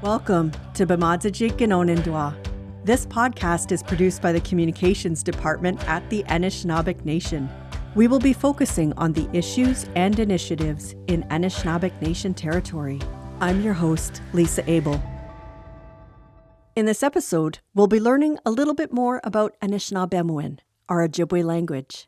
Welcome to B'madzaji Ginonindwa. This podcast is produced by the Communications Department at the Anishinaabeg Nation. We will be focusing on the issues and initiatives in Anishinaabeg Nation territory. I'm your host, Lisa Abel. In this episode, we'll be learning a little bit more about Anishinaabemowin, our Ojibwe language.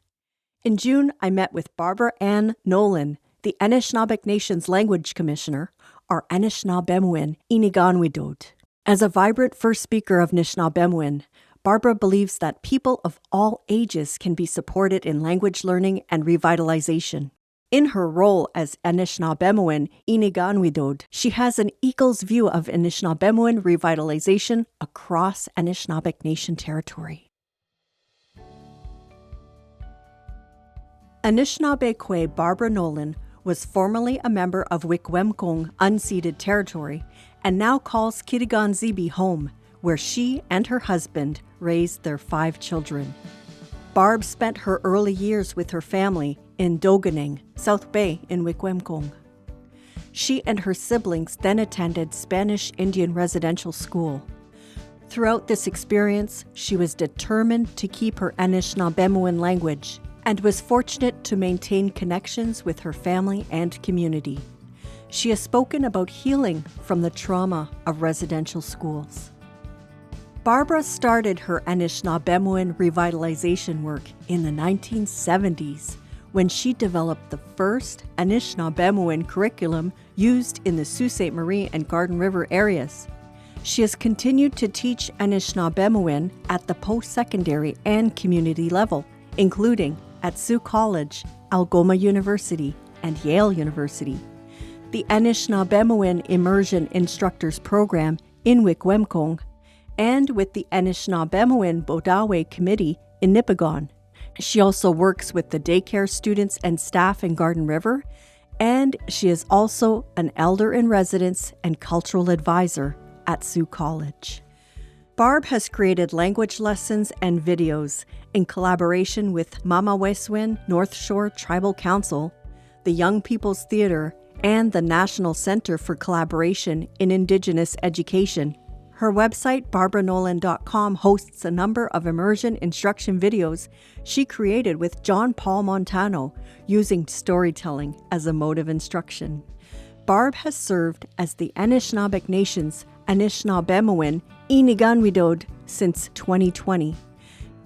In June, I met with Barbara Ann Nolan, the Anishinaabeg Nation's Language Commissioner, our Anishinaabemowin Iniganwidod. As a vibrant first speaker of Anishinaabemowin, Barbara believes that people of all ages can be supported in language learning and revitalization. In her role as Anishinaabemowin Iniganwidod, she has an eagle's view of Anishinaabemowin revitalization across Anishinaabeg Nation territory. Anishinaabeg Barbara Nolan was formerly a member of Wikwemkong unceded territory and now calls Kitigan-Zibi home, where she and her husband raised their 5 children. Barb spent her early years with her family in Doganing, South Bay in Wikwemkong. She and her siblings then attended Spanish Indian residential school. Throughout this experience, she was determined to keep her Anishinaabemowin language and was fortunate to maintain connections with her family and community. She has spoken about healing from the trauma of residential schools. Barbara started her Anishinaabemowin revitalization work in the 1970s when she developed the first Anishinaabemowin curriculum used in the Sault Ste. Marie and Garden River areas. She has continued to teach Anishinaabemowin at the post-secondary and community level, including at Sault College, Algoma University, and Yale University. The Anishinaabemowin Immersion Instructors Program in Wikwemkong, and with the Anishinaabemowin Bodawe Committee in Nipigon. She also works with the daycare students and staff in Garden River, and she is also an elder in residence and cultural advisor at Sault College. Barb has created language lessons and videos in collaboration with Mamaweswin North Shore Tribal Council, the Young People's Theatre, and the National Center for Collaboration in Indigenous Education. Her website, barbaranolan.com, hosts a number of immersion instruction videos she created with John Paul Montano, using storytelling as a mode of instruction. Barb has served as the Anishinaabeg Nation's Anishinaabemowin Iniganwidod since 2020.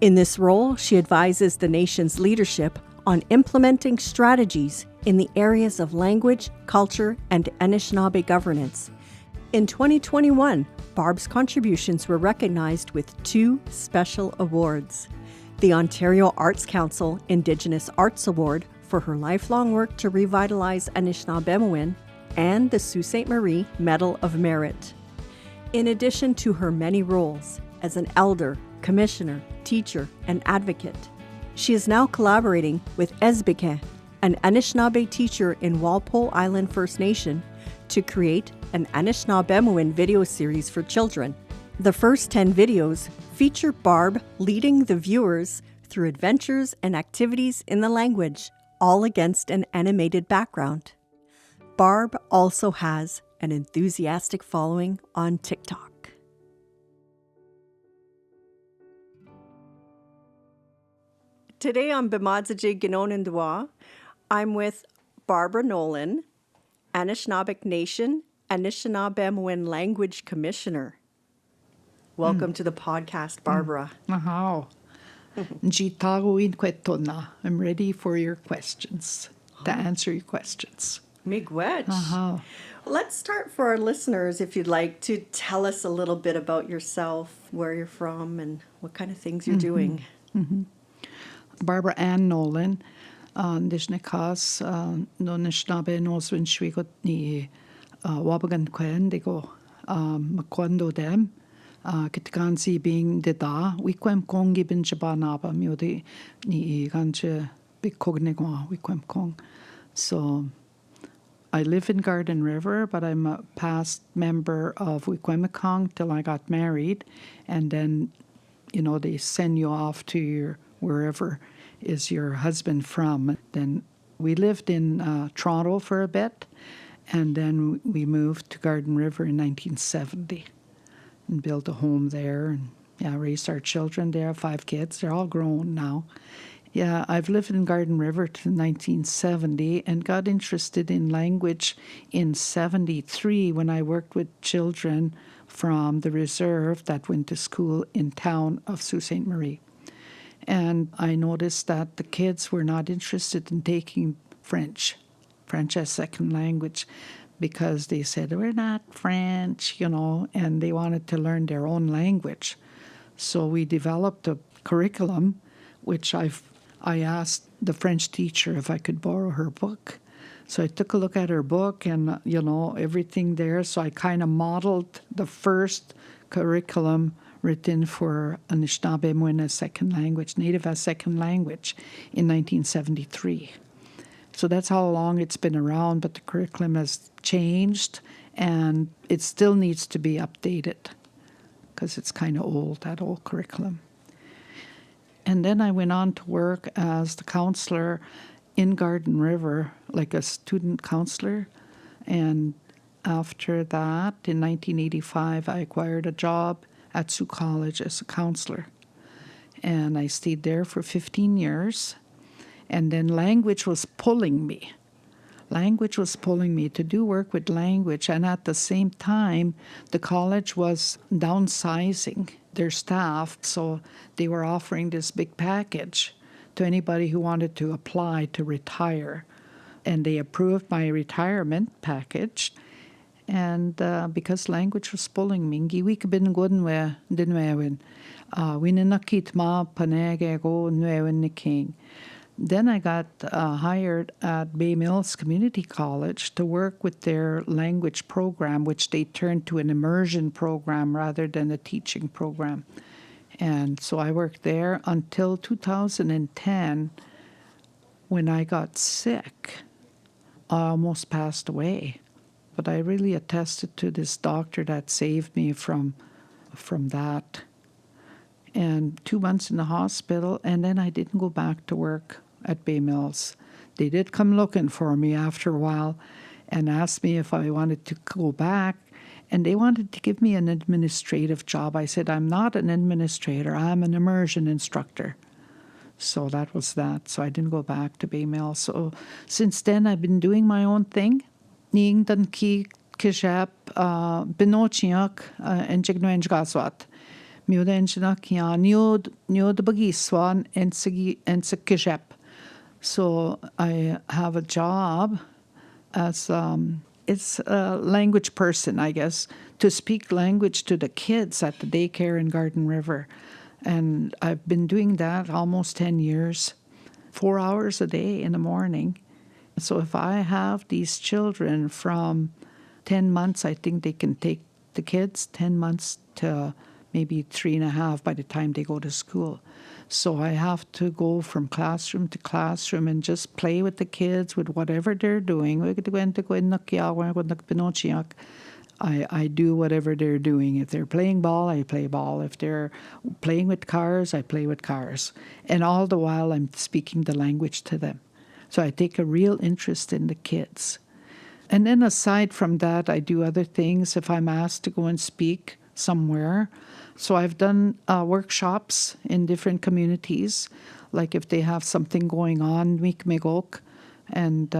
In this role, she advises the nation's leadership on implementing strategies in the areas of language, culture, and Anishinaabe governance. In 2021, Barb's contributions were recognized with 2 special awards: the Ontario Arts Council Indigenous Arts Award for her lifelong work to revitalize Anishinaabemowin, and the Sault Ste. Marie Medal of Merit. In addition to her many roles as an elder, commissioner, teacher, and advocate, she is now collaborating with Ezbike, an Anishinaabe teacher in Walpole Island First Nation, to create an Anishinaabemowin video series for children. The first 10 videos feature Barb leading the viewers through adventures and activities in the language, all against an animated background. Barb also has an enthusiastic following on TikTok. Today on B'madzaji Ginonindwa, I'm with Barbara Nolan, Anishinaabeg Nation Anishinaabemowin Language Commissioner. Welcome to the podcast, Barbara. Aha. Jitaruin kwetona. I'm ready for your questions, to answer your questions. Miigwech. Let's start for our listeners, if you'd like to tell us a little bit about yourself, where you're from, and what kind of things you're doing. Barbara Ann Nolan, Nishnikas, no Nishnabe Noswin Shwigot ni Wabagan Quen, they go Makwando Dem, Kitkansi being the da, Wikwemkong ibn Jabanaba, Mudi ni Ganche Big Cognegwa, Wikwemkong. So I live in Garden River, but I'm a past member of Wikwemkong till I got married, and then, they send you off to your wherever is your husband from. Then we lived in Toronto for a bit, And then we moved to Garden River in 1970 and built a home there and raised our children there, 5 kids. They're all grown now. Yeah, I've lived in Garden River till 1970 and got interested in language in 73 when I worked with children from the reserve that went to school in town of Sault Ste. Marie. And I noticed that the kids were not interested in taking French as second language, because they said, we're not French, and they wanted to learn their own language. So we developed a curriculum, which I asked the French teacher if I could borrow her book. So I took a look at her book and, everything there. So I kind of modeled the first curriculum written for Anishinaabe as second language, Native as second language, in 1973. So that's how long it's been around, but the curriculum has changed and it still needs to be updated because it's kind of old, that old curriculum. And then I went on to work as the counselor in Garden River, like a student counselor. And after that, in 1985, I acquired a job at Sault College as a counselor. And I stayed there for 15 years. And then language was pulling me. Language was pulling me to do work with language. And at the same time, the college was downsizing their staff. So they were offering this big package to anybody who wanted to apply to retire. And they approved my retirement package. And because language was pulling me, ngiwi kabin godnwe dinwewin, winenakit ma panege go nwewin ni king. Then I got hired at Bay Mills Community College to work with their language program, which they turned to an immersion program rather than a teaching program. And so I worked there until 2010 when I got sick. I almost passed away. But I really attested to this doctor that saved me from that. And 2 months in the hospital, and then I didn't go back to work at Bay Mills. They did come looking for me after a while and asked me if I wanted to go back, and they wanted to give me an administrative job. I said, I'm not an administrator, I'm an immersion instructor. So that was that. So I didn't go back to Bay Mills. So since then, I've been doing my own thing. Ning dan ki kishap binochiak en jignoen gaswat. Miudenchinak ya niod bagiswan en kishap. So I have a job as it's a language person, I guess, to speak language to the kids at the daycare in Garden River. And I've been doing that almost 10 years, 4 hours a day in the morning. So if I have these children from 10 months, I think they can take the kids 10 months to maybe 3.5 by the time they go to school. So I have to go from classroom to classroom and just play with the kids with whatever they're doing. I do whatever they're doing. If they're playing ball, I play ball. If they're playing with cars, I play with cars. And all the while, I'm speaking the language to them. So I take a real interest in the kids. And then aside from that, I do other things if I'm asked to go and speak somewhere. So I've done workshops in different communities, like if they have something going on, Mi'kma'ki, and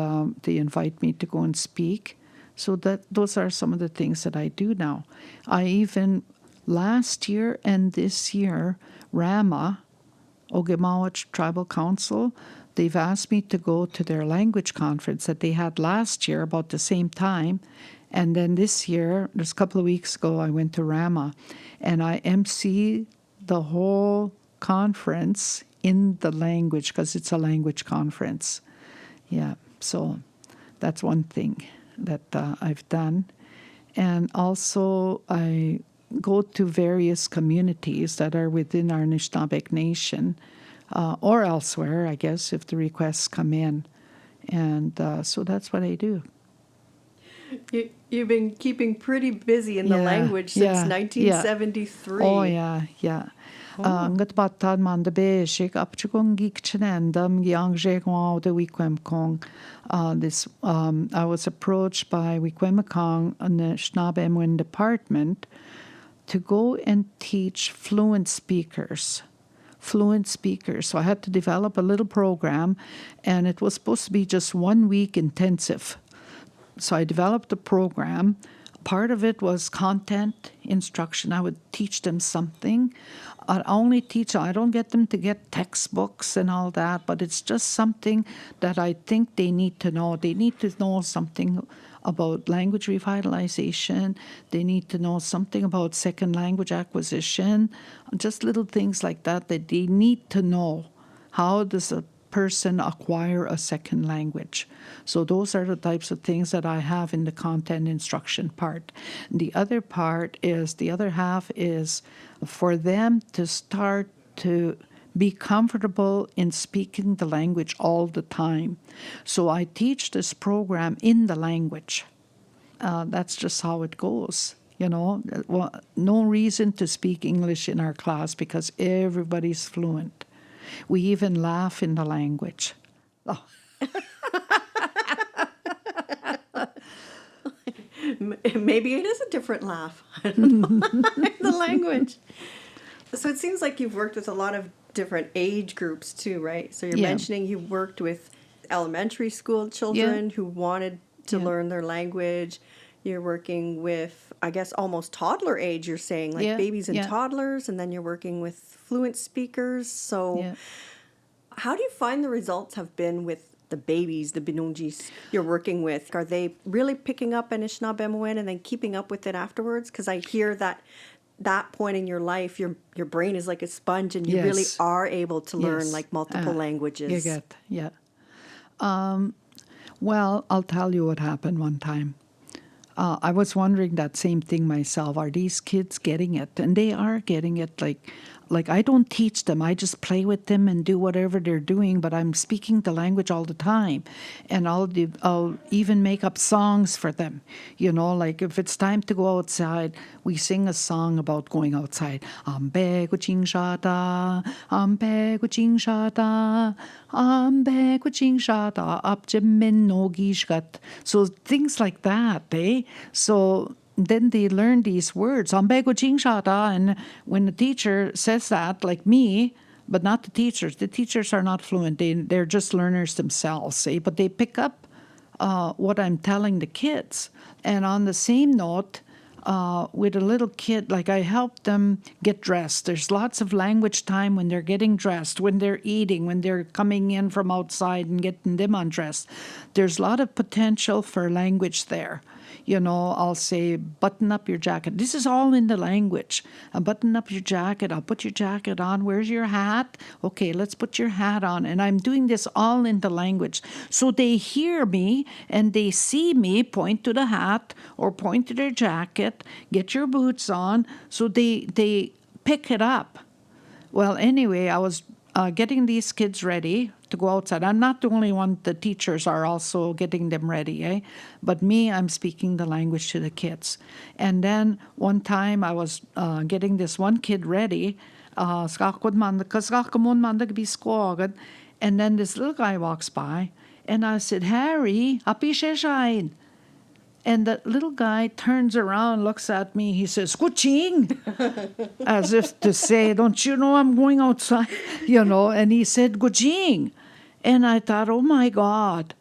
they invite me to go and speak. So those are some of the things that I do now. I even, last year and this year, Rama, Ogimawa Tribal Council, they've asked me to go to their language conference that they had last year about the same time. And then this year, just a couple of weeks ago, I went to Rama. And I MC the whole conference in the language because it's a language conference. Yeah, so that's one thing that I've done. And also I go to various communities that are within our Anishinaabe Nation or elsewhere, I guess, if the requests come in. And so that's what I do. You've been keeping pretty busy in the language since 1973. Oh, yeah. Ngat batad man de beshik up to gong geek chenendam yang jegwa de Wikwem Kong. This I was approached by Wikwem Kong in the Schnabemwin department to go and teach fluent speakers. So I had to develop a little program, and it was supposed to be just 1 week intensive. So I developed a program. Part of it was content instruction. I would teach them something. I don't get them to get textbooks and all that, but it's just something that I think they need to know. They need to know something about language revitalization. They need to know something about second language acquisition, just little things like that they need to know. How does a person acquire a second language? So those are the types of things that I have in the content instruction part. The other half is for them to start to be comfortable in speaking the language all the time. So I teach this program in the language. That's just how it goes. Well, no reason to speak English in our class because everybody's fluent. We even laugh in the language. Oh. Maybe it is a different laugh. I don't know. The language. So it seems like you've worked with a lot of different age groups too, right? So you're mentioning you worked with elementary school children who wanted to learn their language. You're working with, I guess, almost toddler age, you're saying, like babies and toddlers, and then you're working with fluent speakers. So how do you find the results have been with the babies, the Binunjis you're working with? Are they really picking up Anishinaabemowin and then keeping up with it afterwards? Because I hear that point in your life, your brain is like a sponge, and you really are able to learn like multiple languages. Well, I'll tell you what happened one time. I was wondering that same thing myself. Are these kids getting it? And they are getting it. Like I don't teach them. I just play with them and do whatever they're doing, but I'm speaking the language all the time. And I'll even make up songs for them. Like if it's time to go outside, we sing a song about going outside. Ambe guchingshada, ambe guchingshada, ambe guchingshada, apjemin no gishgat. So things like that, eh? So then they learn these words, and when the teacher says that, like me, but not the teachers are not fluent, they're just learners themselves, but they pick up what I'm telling the kids. And on the same note, with a little kid, like I help them get dressed. There's lots of language time when they're getting dressed, when they're eating, when they're coming in from outside and getting them undressed. There's a lot of potential for language there. I'll say, button up your jacket. This is all in the language. Button up your jacket. I'll put your jacket on. Where's your hat? Okay, let's put your hat on. And I'm doing this all in the language. So they hear me and they see me point to the hat or point to their jacket, get your boots on. So they pick it up. Well, anyway, I was getting these kids ready to go outside. I'm not the only one. The teachers are also getting them ready, But me, I'm speaking the language to the kids. And then one time I was getting this one kid ready. And then this little guy walks by, and I said, Harry, api sheshain. And the little guy turns around, looks at me. He says, Kuching, as if to say, don't you know I'm going outside? And he said, Kuching. And I thought, oh, my God,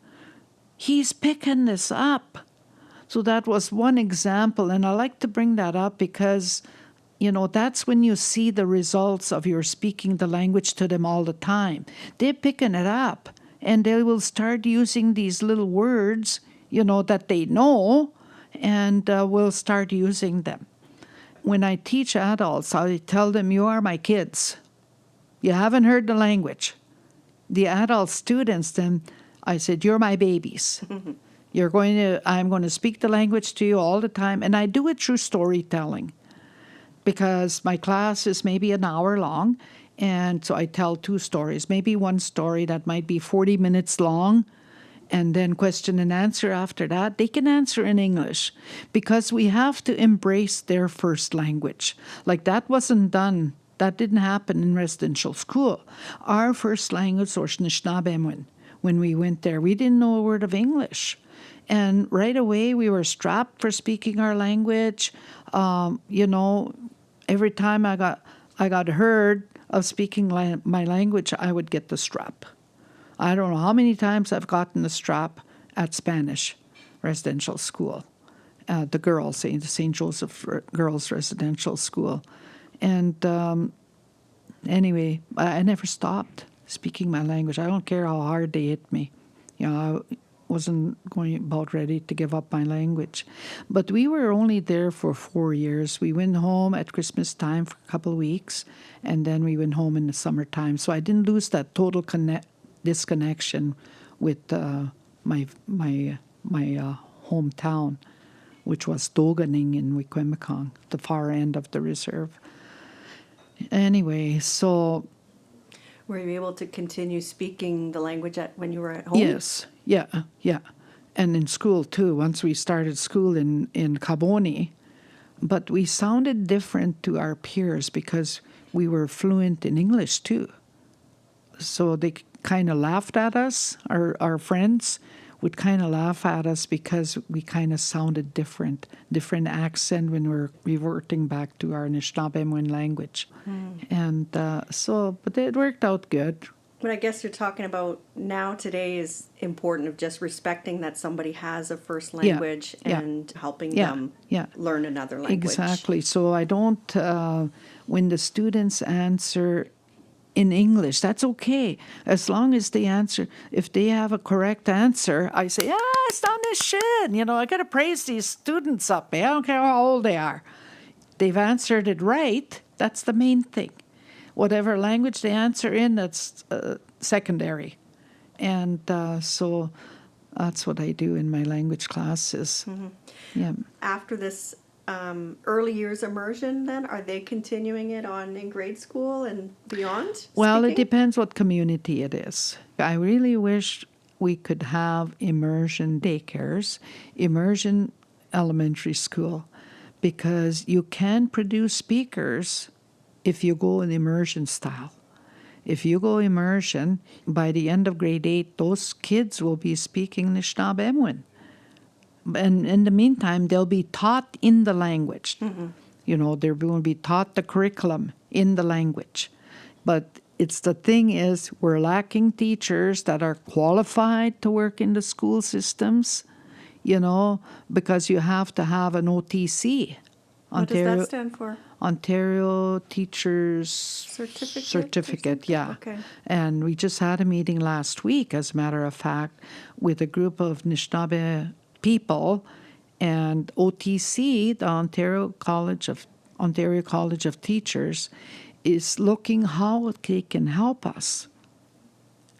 he's picking this up. So that was one example. And I like to bring that up because, that's when you see the results of your speaking the language to them all the time. They're picking it up, and they will start using these little words that they know, and will start using them. When I teach adults, I tell them, you are my kids. You haven't heard the language. The adult students, then I said, you're my babies. I'm going to speak the language to you all the time, and I do it through storytelling because my class is maybe an hour long, and so I tell 2 stories, maybe one story that might be 40 minutes long, and then question and answer after that. They can answer in English because we have to embrace their first language. Like that wasn't done That didn't happen in residential school. Our first language was Nishnabemwin. When we went there, we didn't know a word of English. And right away, we were strapped for speaking our language. Every time I got heard of speaking my language, I would get the strap. I don't know how many times I've gotten the strap at Spanish residential school, the girls, the St. Joseph Girls Residential School. And anyway, I never stopped speaking my language. I don't care how hard they hit me. I wasn't going about ready to give up my language. But we were only there for 4 years. We went home at Christmas time for a couple of weeks, and then we went home in the summertime. So I didn't lose that total disconnection with my hometown, which was Doganing in Wikwemikong, the far end of the reserve. Anyway, so... Were you able to continue speaking the language when you were at home? Yes, yeah. And in school, too, once we started school in Kaboni. But we sounded different to our peers because we were fluent in English, too. So they kind of laughed at us. Our friends would kind of laugh at us because we kind of sounded different accent when we're reverting back to our Nishnabemwin language. And but it worked out good. But I guess you're talking about now today is important of just respecting that somebody has a first language and helping them learn another language. Exactly. So I don't, when the students answer in English, that's okay. As long as they answer, if they have a correct answer, I say, it's not this shit. I got to praise these students up. I don't care how old they are. They've answered it right. That's the main thing. Whatever language they answer in, that's secondary. And so that's what I do in my language classes. Mm-hmm. Yeah. After this early years immersion, then, are they continuing it on in grade school and beyond? Well, speaking? it depends what community it is. I really wish we could have immersion daycares, immersion elementary school, because you can produce speakers if you go in immersion style. If you go immersion, by the end of grade 8, those kids will be speaking Nishnabemwin. And in the meantime, they'll be taught in the language. Mm-hmm. They're going to be taught the curriculum in the language. But the thing is, we're lacking teachers that are qualified to work in the school systems, because you have to have an OTC. What does that stand for? Ontario Teachers Certificate, yeah. Okay. And we just had a meeting last week, as a matter of fact, with a group of Anishinaabe people, and OTC, the Ontario College of Teachers, is looking how they can help us.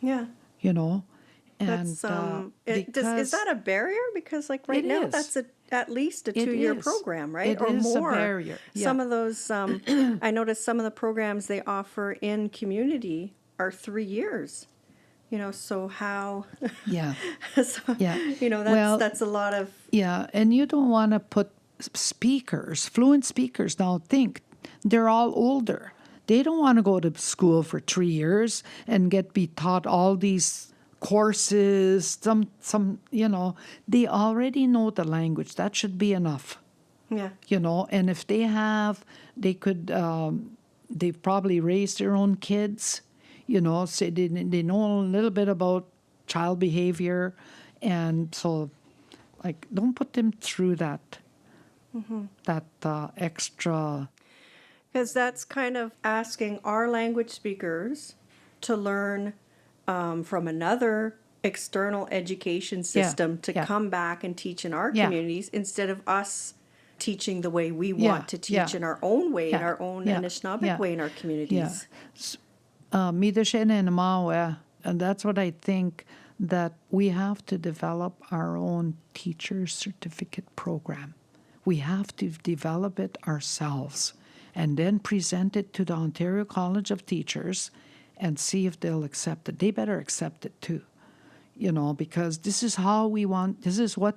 Yeah. And that's, is that a barrier? Because right now, that's at least a 2-year program, right? Or more. A barrier. Yeah. Some of those, I noticed some of the programs they offer in community are 3 years. So how? Yeah. That's a lot of. Yeah, and you don't want to put fluent speakers. Now think, they're all older. They don't want to go to school for 3 years and be taught all these courses. They already know the language. That should be enough. Yeah. And if they they've probably raised their own kids. So they know a little bit about child behavior, and so, don't put them through that extra. Because that's kind of asking our language speakers to learn from another external education system to come back and teach in our communities instead of us teaching the way we want to teach in our own way, in our own Anishinaabe way in our communities. And that's what I think, that we have to develop our own teacher certificate program. We have to develop it ourselves and then present it to the Ontario College of Teachers and see if they'll accept it. They better accept it too, because this is what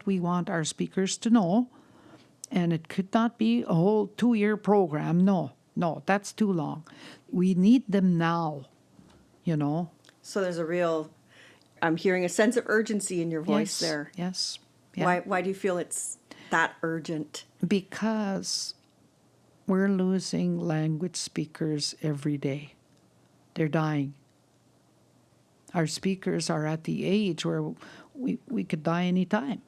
we want our speakers to know. And it could not be a whole 2-year program. No, no, that's too long. We need them now, you know. So there's a real, I'm hearing a sense of urgency in your voice there. Yes. Yeah. Why do you feel it's that urgent? Because we're losing language speakers every day. They're dying. Our speakers are at the age where we could die anytime.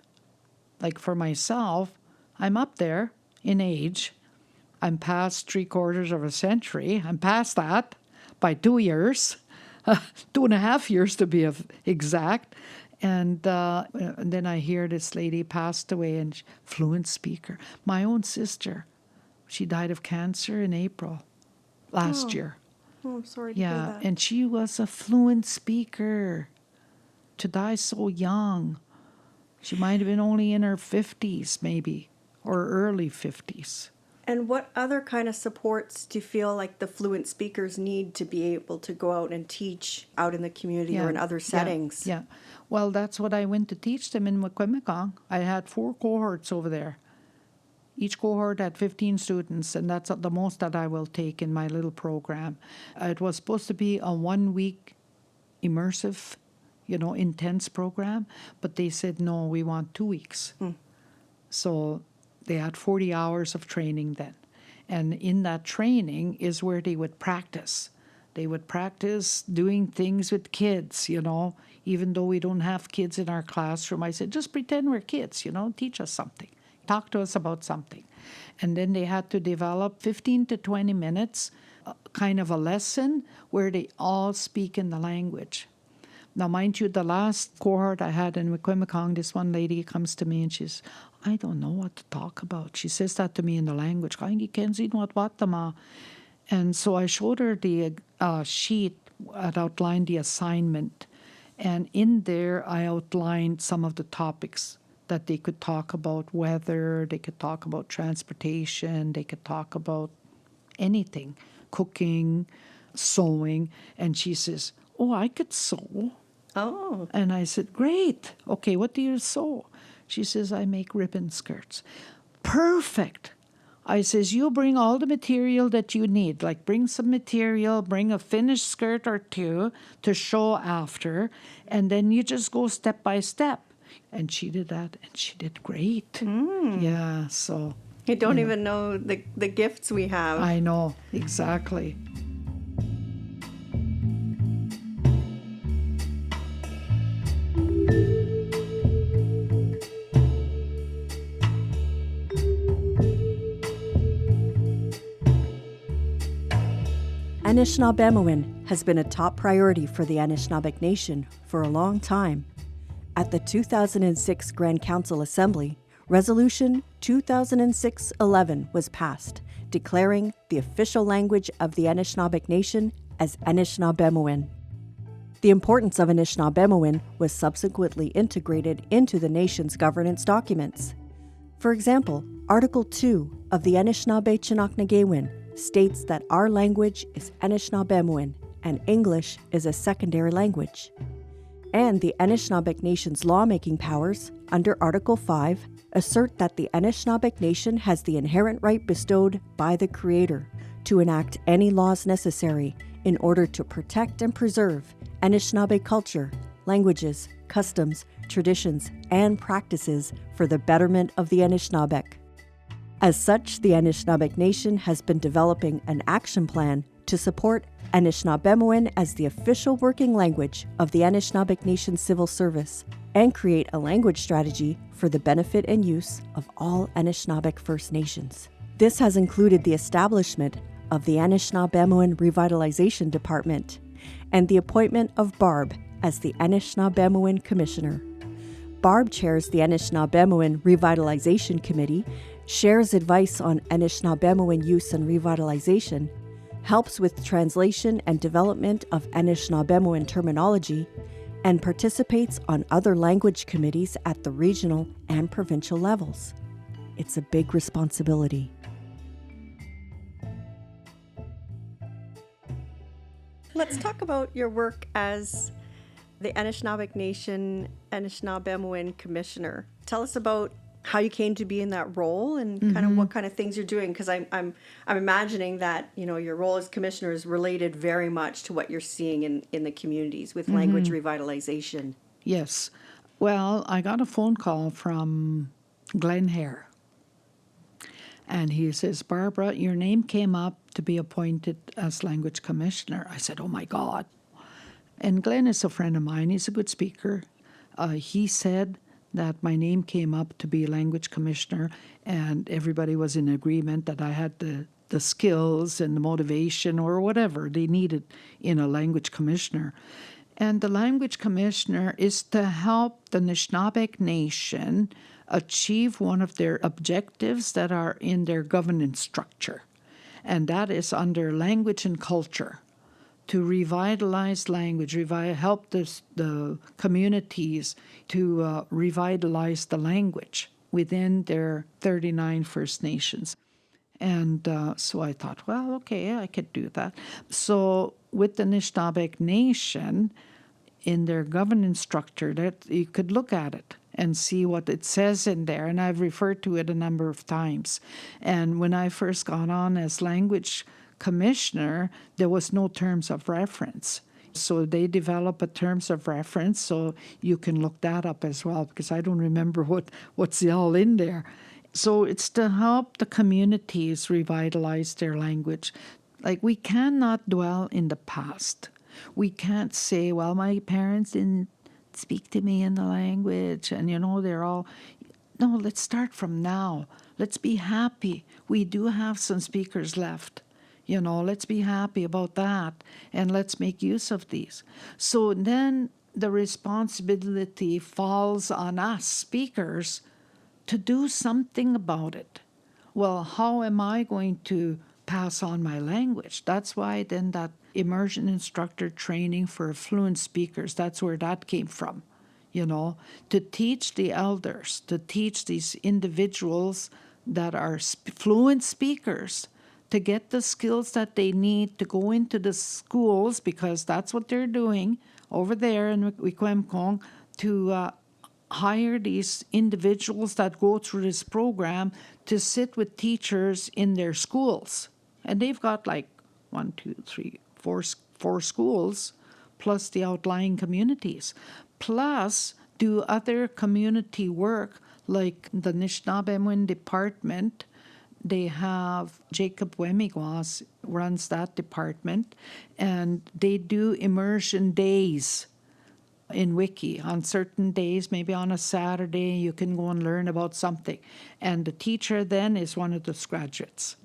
Like for myself, I'm up there in age. I'm past 3/4 of a century. I'm past that by 2 years, 2.5 years to be exact. And then I hear this lady passed away, and fluent speaker. My own sister, she died of cancer in April last year. Oh, I'm sorry to hear Yeah, that. and she was a fluent speaker. To die so young. She might have been only in her 50s, maybe, or early 50s. And what other kind of supports do you feel like the fluent speakers need to be able to go out and teach out in the community or in other settings? Yeah. Well, that's what I went to teach them in Wikwemikong. I had 4 cohorts over there. Each cohort had 15 students, and that's the most that I will take in my little program. It was supposed to be a 1-week immersive, intense program, but they said, no, we want 2 weeks. So they had 40 hours of training then. And in that training is where they would practice. They would practice doing things with kids, even though we don't have kids in our classroom. I said, just pretend we're kids, teach us something. Talk to us about something. And then they had to develop 15 to 20 minutes, kind of a lesson where they all speak in the language. Now, mind you, the last cohort I had in Wikwemikong, this one lady comes to me and she's, I don't know what to talk about. She says that to me in the language. And so I showed her the sheet that outlined the assignment. And in there, I outlined some of the topics that they could talk about: weather, they could talk about transportation, they could talk about anything, cooking, sewing. And she says, oh, I could sew. Oh. And I said, great. Okay, what do you sew? She says, I make ribbon skirts. Perfect. I says, you bring all the material that you need, like bring some material, bring a finished skirt or 2 to show after, and then you just go step by step. And she did that, and she did great. Yeah, so. You don't even know the gifts we have. I know, exactly. Anishinaabemowin has been a top priority for the Anishinaabeg Nation for a long time. At the 2006 Grand Council Assembly, Resolution 2006-11 was passed, declaring the official language of the Anishinaabeg Nation as Anishinaabemowin. The importance of Anishinaabemowin was subsequently integrated into the nation's governance documents. For example, Article 2 of the Anishinaabe Chinoknagewin states that our language is Anishinaabemowin and English is a secondary language. And the Anishinaabeg Nation's lawmaking powers, under Article 5, assert that the Anishinaabeg Nation has the inherent right bestowed by the Creator to enact any laws necessary in order to protect and preserve Anishinaabe culture, languages, customs, traditions, and practices for the betterment of the Anishinaabeg. As such, the Anishinaabeg Nation has been developing an action plan to support Anishinaabemowin as the official working language of the Anishinaabeg Nation Civil Service and create a language strategy for the benefit and use of all Anishinaabeg First Nations. This has included the establishment of the Anishinaabemowin Revitalization Department and the appointment of Barb as the Anishinaabemowin Commissioner. Barb chairs the Anishinaabemowin Revitalization Committee, shares advice on Anishinaabemowin use and revitalization, helps with translation and development of Anishinaabemowin terminology, and participates on other language committees at the regional and provincial levels. It's a big responsibility. Let's talk about your work as the Anishinaabeg Nation Anishinaabemowin Commissioner. Tell us about how you came to be in that role and kind of what kind of things you're doing, because I'm imagining that your role as commissioner is related very much to what you're seeing in the communities with language revitalization. Yes. Well, I got a phone call from Glenn Hare, and he says, Barbara, your name came up to be appointed as language commissioner. I said, oh my God. And Glenn is a friend of mine. He's a good speaker. He said that my name came up to be language commissioner, and everybody was in agreement that I had the skills and the motivation or whatever they needed in a language commissioner. And the language commissioner is to help the Anishinaabeg Nation achieve one of their objectives that are in their governance structure, and that is under language and culture, to revitalize language, help the communities to revitalize the language within their 39 First Nations. And so I thought, well, okay, I could do that. So with the Anishinaabeg Nation, in their governance structure, that you could look at it and see what it says in there. And I've referred to it a number of times. And when I first got on as language commissioner, there was no terms of reference. So they develop a terms of reference, so you can look that up as well, because I don't remember what's all in there. So it's to help the communities revitalize their language. Like, we cannot dwell in the past. We can't say, well, my parents didn't speak to me in the language, and they're all. No, let's start from now. Let's be happy. We do have some speakers left. Let's be happy about that, and let's make use of these. So then the responsibility falls on us speakers to do something about it. Well, how am I going to pass on my language? That's why then that immersion instructor training for fluent speakers, that's where that came from, to teach the elders, to teach these individuals that are fluent speakers to get the skills that they need to go into the schools, because that's what they're doing over there in Wikwemkong, to hire these individuals that go through this program to sit with teachers in their schools. And they've got like 4 schools, plus the outlying communities, plus do other community work like the Anishinaabemowin department. They have Jacob Wemigwas runs that department, and they do immersion days in Wiki. On certain days, maybe on a Saturday, you can go and learn about something. And the teacher then is one of those graduates.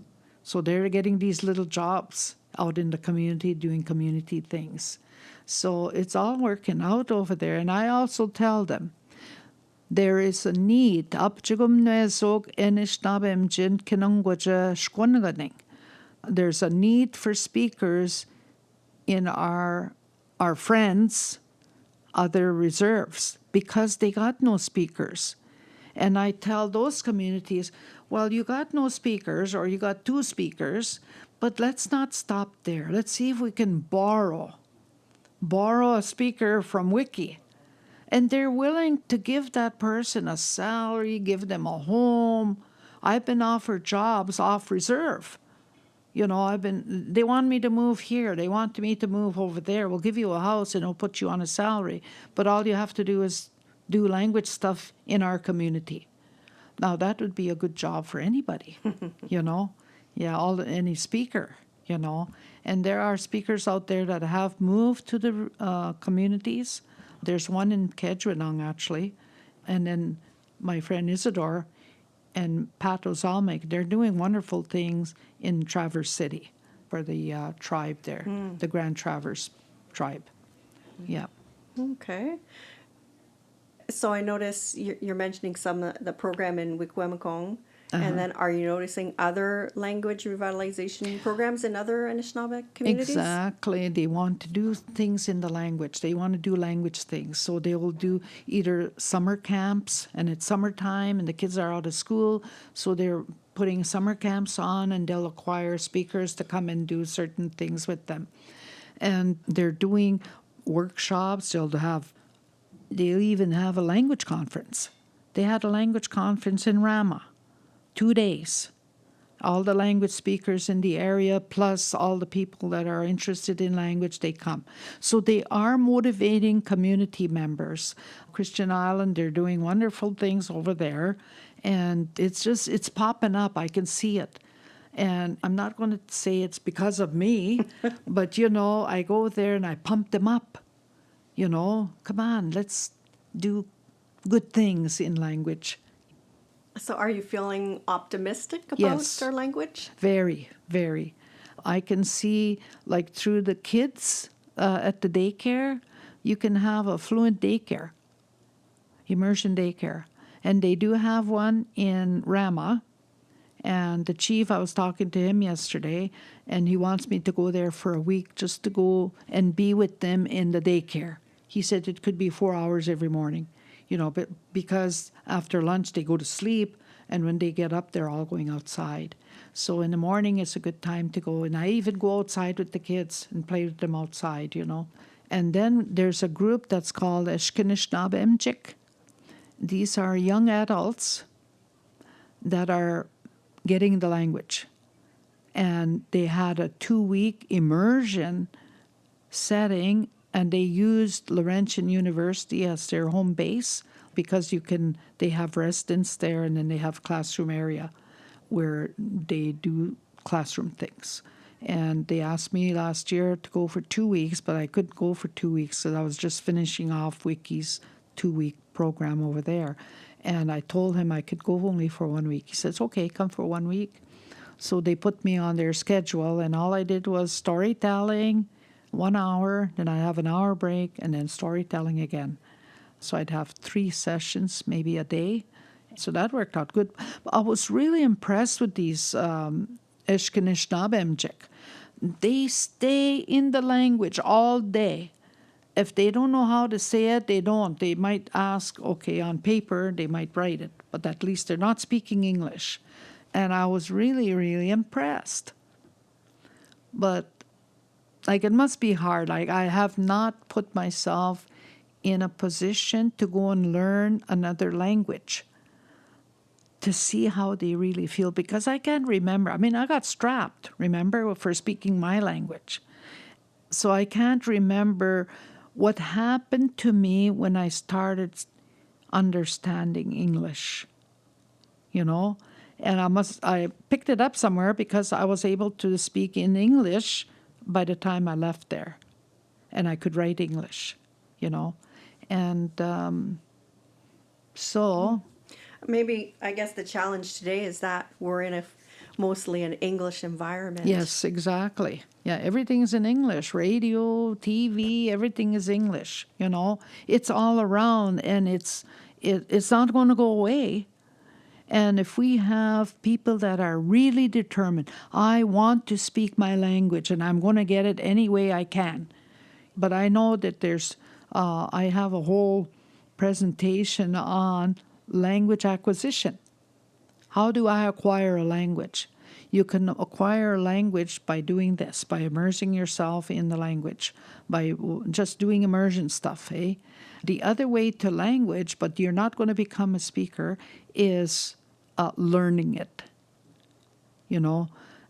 So they're getting these little jobs out in the community doing community things. So it's all working out over there. And I also tell them, there is a need. There's a need for speakers in our friends' other reserves, because they got no speakers. And I tell those communities, well, you got no speakers, or you got 2 speakers, but let's not stop there. Let's see if we can borrow a speaker from Wiki. And they're willing to give that person a salary, give them a home. I've been offered jobs off reserve. They want me to move here. They want me to move over there. We'll give you a house and we'll put you on a salary. But all you have to do is do language stuff in our community. Now, that would be a good job for anybody, Yeah, any speaker, And there are speakers out there that have moved to the communities. There's one in Kedwenung, actually. And then my friend Isidore and Pat Ozalmek, they're doing wonderful things in Traverse City for the tribe there, the Grand Traverse tribe. Yeah. Okay. So I notice you're mentioning some of the program in Wikwemkong, and then are you noticing other language revitalization programs in other Anishinaabe communities? Exactly. They want to do things in the language. They want to do language things. So they will do either summer camps, and it's summertime, and the kids are out of school, so they're putting summer camps on, and they'll acquire speakers to come and do certain things with them. And they're doing workshops. They'll even have a language conference, They had a language conference in Rama, 2 days. All the language speakers in the area, plus all the people that are interested in language, they come. So they are motivating community members. Christian Island, they're doing wonderful things over there. And it's popping up. I can see it. And I'm not going to say it's because of me, but, I go there and I pump them up. Come on, let's do good things in language. So are you feeling optimistic about Yes. our language? Very, very. I can see, like, through the kids at the daycare, you can have a fluent daycare, immersion daycare. And they do have one in Rama. And the chief, I was talking to him yesterday, and he wants me to go there for a week just to go and be with them in the daycare. He said it could be 4 hours every morning, but because after lunch they go to sleep, and when they get up, they're all going outside. So in the morning, it's a good time to go. And I even go outside with the kids and play with them outside, And then there's a group that's called Eshkinishnabemjik. These are young adults that are getting the language. And they had a 2-week immersion setting, and they used Laurentian University as their home base because they have residents there, and then they have classroom area where they do classroom things. And they asked me last year to go for 2 weeks, but I couldn't go for 2 weeks because I was just finishing off Wiki's 2-week program over there. And I told him I could go only for 1 week. He says, okay, come for 1 week. So they put me on their schedule, and all I did was storytelling, 1 hour, then I'd have an hour break, and then storytelling again. So I'd have 3 sessions, maybe a day. So that worked out good. I was really impressed with these Eshkinishnabemjik. They stay in the language all day. If they don't know how to say it, they don't. They might ask, okay, on paper, they might write it, but at least they're not speaking English. And I was really, really impressed. But, it must be hard. I have not put myself in a position to go and learn another language to see how they really feel, because I can't remember. I got strapped, remember, for speaking my language. So I can't remember what happened to me when I started understanding English, And I picked it up somewhere because I was able to speak in English by the time I left there. And I could write English, And so... Maybe, I guess the challenge today is that we're in mostly an English environment. Yes, exactly. Yeah, everything's in English. Radio, TV, everything is English, It's all around, and it's not going to go away. And if we have people that are really determined, I want to speak my language, and I'm going to get it any way I can. But I know that I have a whole presentation on language acquisition. How do I acquire a language? You can acquire a language by doing this, by immersing yourself in the language, by just doing immersion stuff, eh? The other way to language, but you're not going to become a speaker, is learning it,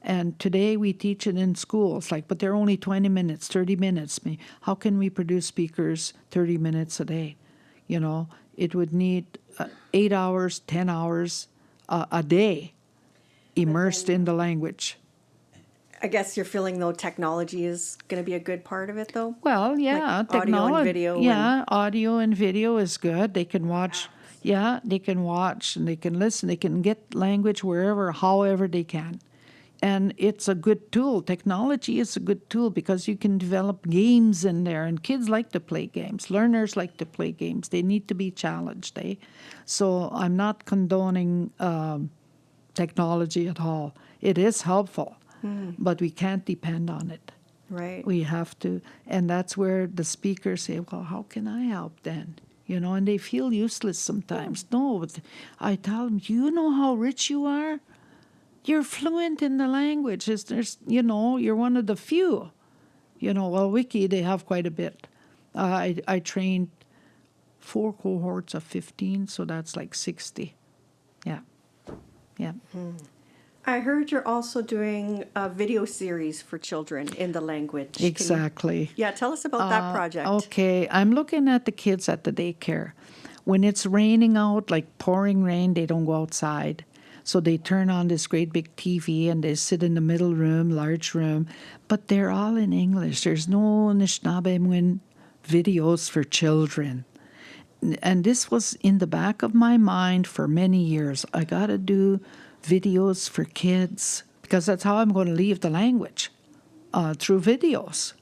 And today we teach it in schools, but they're only 20 minutes, 30 minutes. How can we produce speakers 30 minutes a day? It would need 8 hours, 10 hours a day immersed in the language. I guess you're feeling, though, technology is going to be a good part of it, though? Well, yeah, audio and video. Yeah, audio and video is good. They can watch. Yeah, they can watch and they can listen. They can get language wherever, however they can. And it's a good tool. Technology is a good tool because you can develop games in there, and kids like to play games. Learners like to play games. They need to be challenged, eh? So I'm not condoning technology at all. It is helpful, but we can't depend on it. Right. We have to, and that's where the speakers say, well, how can I help then? And they feel useless sometimes. No, I tell them, you know how rich you are? You're fluent in the language. You're one of the few. Wiki, they have quite a bit. I trained 4 cohorts of 15, so that's like 60. Yeah. Yeah. I heard you're also doing a video series for children in the language. Can you- Exactly. Yeah, tell us about that project. Okay, I'm looking at the kids at the daycare. When it's raining out, like pouring rain, they don't go outside. So they turn on this great big TV and they sit in the middle room, large room, but they're all in English. There's no Anishinaabe videos for children. And this was in the back of my mind for many years. I got to do videos for kids because that's how I'm going to leave the language, through videos.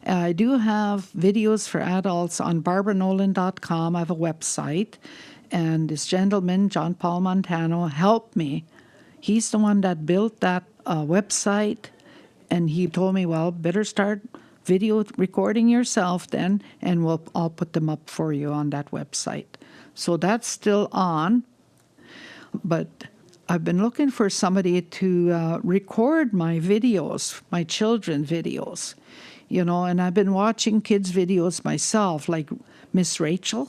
I do have videos for adults on barbaranolan.com. I have a website. And this gentleman, John Paul Montano, helped me. He's the one that built that website. And he told me, well, better start video recording yourself then, and I'll put them up for you on that website. So that's still on. But I've been looking for somebody to record my videos, my children videos, and I've been watching kids' videos myself, like Miss Rachel.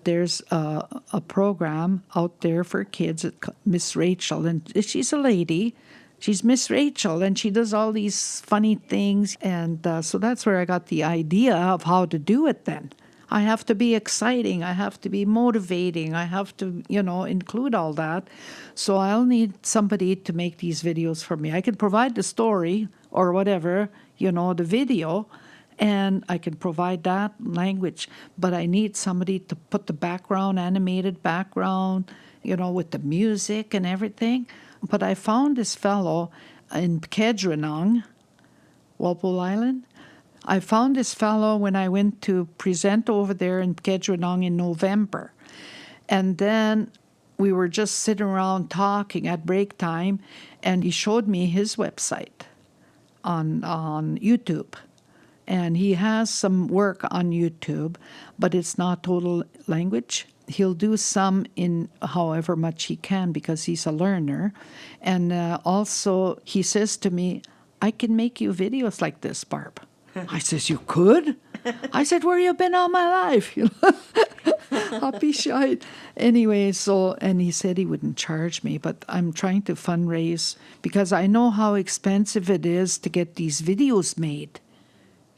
There's a program out there for kids, Miss Rachel, and she's a lady. She's Miss Rachel, and she does all these funny things. And so that's where I got the idea of how to do it then. I have to be exciting. I have to be motivating. I have to, include all that. So I'll need somebody to make these videos for me. I can provide the story or whatever, the video, and I can provide that language. But I need somebody to put the background, animated background, with the music and everything. But I found this fellow in Kedronong, Walpole Island. I found this fellow when I went to present over there in Kedronong in November. And then we were just sitting around talking at break time, and he showed me his website on YouTube. And he has some work on YouTube, but it's not total language. He'll do some in however much he can because he's a learner. And also, he says to me, I can make you videos like this, Barb. I says, you could? I said, where you been all my life? Happy shite. Anyway, and he said he wouldn't charge me, but I'm trying to fundraise because I know how expensive it is to get these videos made.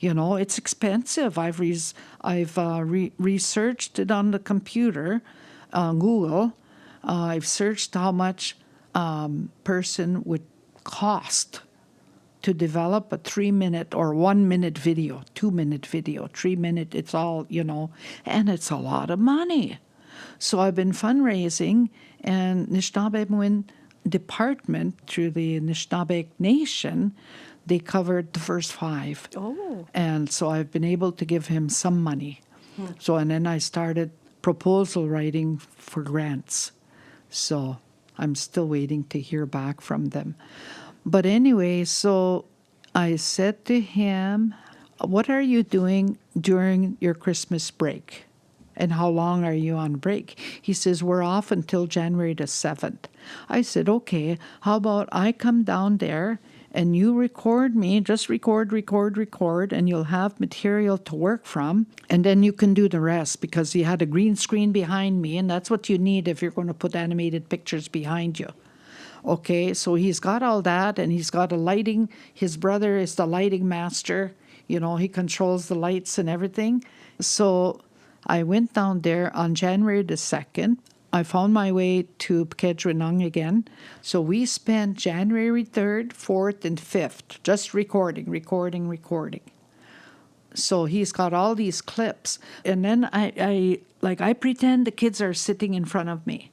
It's expensive. I've researched it on the computer, Google. I've searched how much person would cost to develop a 3-minute or 1-minute video, 2-minute video, 3-minute. It's all, and it's a lot of money. So I've been fundraising, and Anishinaabe department through the Anishinaabe Nation, they covered the first 5. Oh. And so I've been able to give him some money. So, and then I started proposal writing for grants. So I'm still waiting to hear back from them. But anyway, so I said to him, what are you doing during your Christmas break? And how long are you on break? He says, we're off until January the 7th. I said, okay, how about I come down there and you record me, just record, and you'll have material to work from, and then you can do the rest because he had a green screen behind me, and that's what you need if you're going to put animated pictures behind you. Okay, so he's got all that, and he's got a lighting. His brother is the lighting master. He controls the lights and everything. So I went down there on January the 2nd. I found my way to Kedronong again. So we spent January 3rd, 4th, and 5th just recording. So he's got all these clips. And then I pretend the kids are sitting in front of me.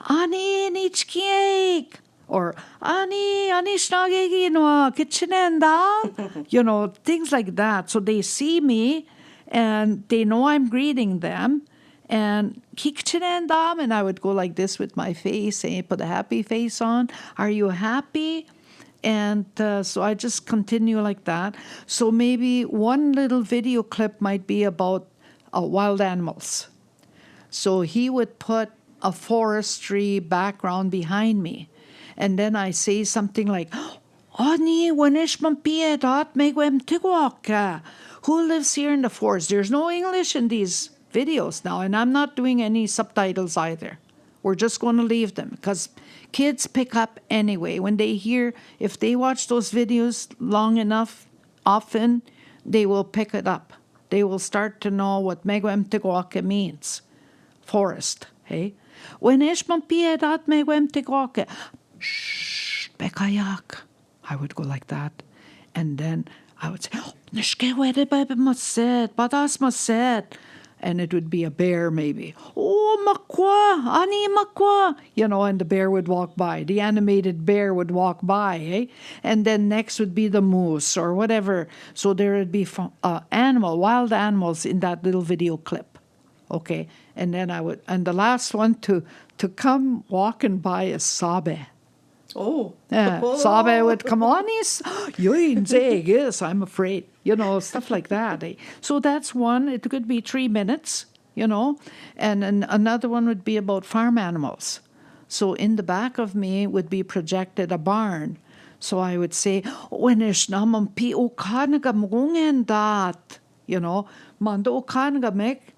Ani nichkiek, or Ani anishnagegino kitchenenda, things like that. So they see me and they know I'm greeting them. And kikchenendam, and I would go like this with my face and put a happy face on. Are you happy? And so I just continue like that. So maybe one little video clip might be about wild animals. So he would put a forestry background behind me. And then I say something like, Ani wanish mampiedat megwem tigwaka. Who lives here in the forest? There's no English in these videos now, and I'm not doing any subtitles either. We're just going to leave them because kids pick up anyway. When they hear, if they watch those videos long enough, often, they will pick it up. They will start to know what Miigwech Tikwaqa means. Forest, hey? When ishman piedad Miigwech Tikwaqa, shh, bekayak. I would go like that. And then I would say, nishke wede baby maset, badas maset. And it would be a bear maybe. Oh, makwa, ani makwa. You know, and the bear would walk by. The animated bear would walk by, eh? And then next would be the moose or whatever. So there would be wild animals in that little video clip. Okay? And then and the last one to come walking by is Sabe. Oh. Sabe would come on, yes, I'm afraid. You know, stuff like that. Eh? So that's one. It could be 3 minutes, you know. And another one would be about farm animals. So in the back of me would be projected a barn. So I would say, when is naman pi okanaga mungen dat? You know, mando okanaga mek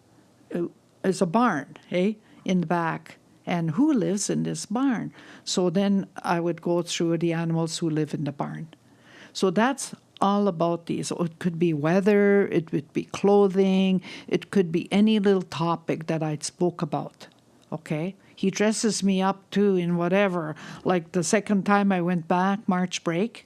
is a barn, eh, in the back. And who lives in this barn? So then I would go through the animals who live in the barn. So that's all about these. It could be weather, it would be clothing, it could be any little topic that I spoke about, okay? He dresses me up too in whatever. Like the second time I went back, March break,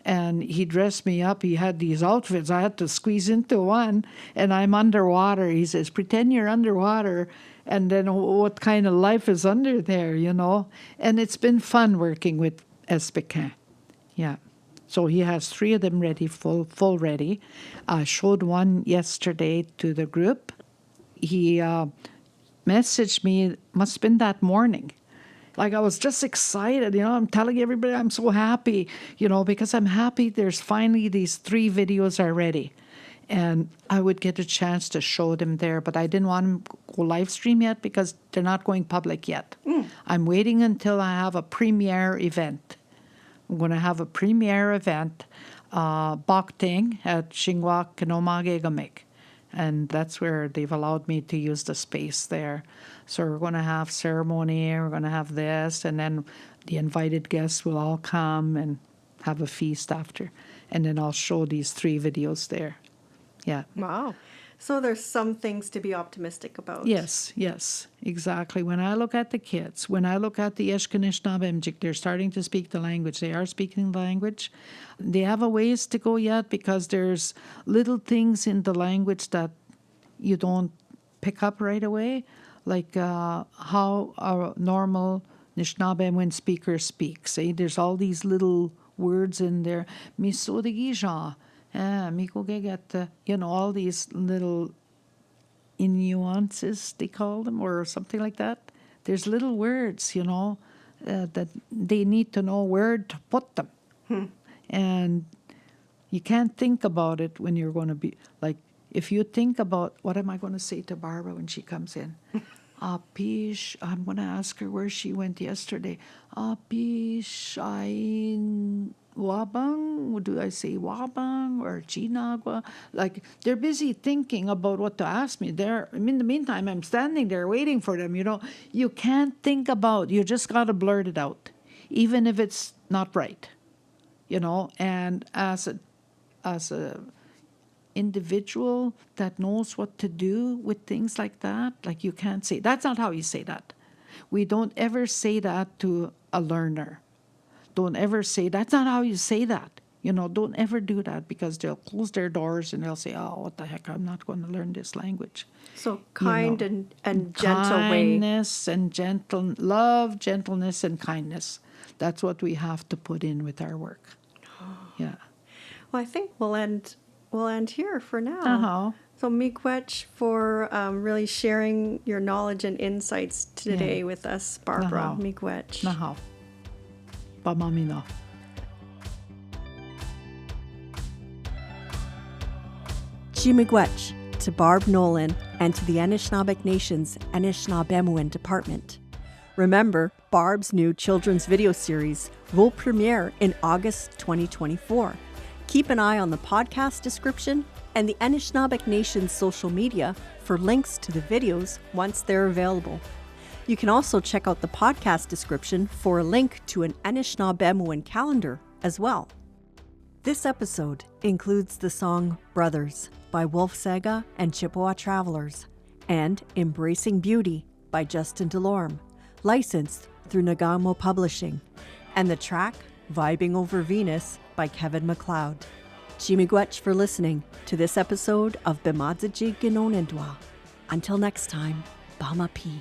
and he dressed me up. He had these outfits. I had to squeeze into one, and I'm underwater. He says, pretend you're underwater, and then what kind of life is under there, you know? And it's been fun working with Espequin. Yeah. So he has 3 of them ready, full ready. I showed one yesterday to the group. He messaged me, must have been that morning. Like I was just excited, you know, I'm telling everybody I'm so happy, you know, because I'm happy there's finally these 3 videos are ready. And I would get a chance to show them there, but I didn't want them to go live stream yet because they're not going public yet. I'm waiting until I have a premiere event. I'm going to have a premiere event, Bakteng at Xinghua Kinomage. And that's where they've allowed me to use the space there. So we're going to have ceremony, we're going to have this, and then the invited guests will all come and have a feast after. And then I'll show these 3 videos there. Yeah. Wow. So there's some things to be optimistic about. Yes, exactly. When I look at the kids, when I look at the Eshkanishnabemjik, they're starting to speak the language. They are speaking the language. They have a ways to go yet because there's little things in the language that you don't pick up right away, like how a normal Nishnabemwin speaker speaks. Eh? There's all these little words in there. Misodigisha. You know, all these little nuances, they call them, or something like that. There's little words, you know, that they need to know where to put them. And you can't think about it when you're going to be, like, if you think about, what am I going to say to Barbara when she comes in? Pish, I'm going to ask her where she went yesterday. Pish, Wabang, do I say Wabang or Chinagua? Like, they're busy thinking about what to ask me. In the meantime, I'm standing there waiting for them, you know. You can't think about, you just got to blurt it out, even if it's not right, you know. And as a individual that knows what to do with things like that, like you can't say, that's not how you say that. We don't ever say that to a learner. Don't ever say, that's not how you say that. You know, don't ever do that because they'll close their doors and they'll say, oh, what the heck, I'm not going to learn this language. So kind, you know, and gentle kindness way. And gentle, love, gentleness, and kindness. That's what we have to put in with our work. Yeah. Well, I think we'll end here for now. Uh-huh. So miigwech for really sharing your knowledge and insights today with us, Barbara. Miigwech. Nahaw. Pamamino. Miigwech to Barb Nolan and to the Anishinaabeg Nation's Anishinaabemowin Department. Remember, Barb's new children's video series will premiere in August 2024. Keep an eye on the podcast description and the Anishinaabeg Nation's social media for links to the videos once they're available. You can also check out the podcast description for a link to an Anishinaabemowin calendar as well. This episode includes the song Brothers by Wolf Saga and Chippewa Travelers and Embracing Beauty by Justin DeLorme, licensed through Nagamo Publishing, and the track Vibing Over Venus by Kevin MacLeod. Chimigwech for listening to this episode of Bemadzajig Ginonendwa. Until next time, Bama P.